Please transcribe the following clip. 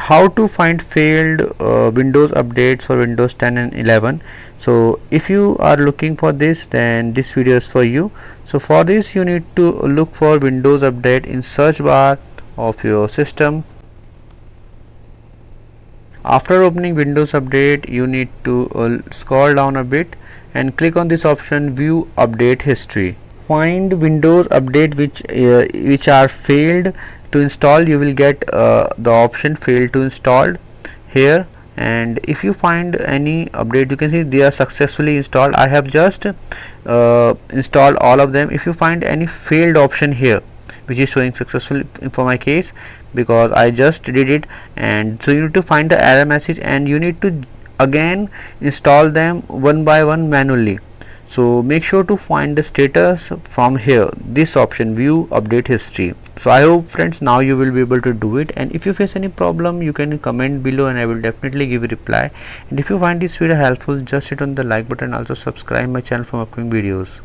how to find failed Windows updates for Windows 10 and 11. So if you are looking for this, then this video is for you. So for this you need to look for Windows update in search bar of your system. After opening Windows update, you need to scroll down a bit and click on this option, view update history. Find Windows update which are failed to install. You will get the option failed to install here, and if you find any update, you can see they are successfully installed. I have just installed all of them. If you find any failed option here which is showing successful for my case, because I just did it, and so you need to find the error message and you need to again install them one by one manually. So make sure to find the status from here, this option, view update history. So I hope friends now you will be able to do it, and if you face any problem you can comment below and I will definitely give a reply. And if you find this video helpful, just hit on the like button, also subscribe my channel for upcoming videos.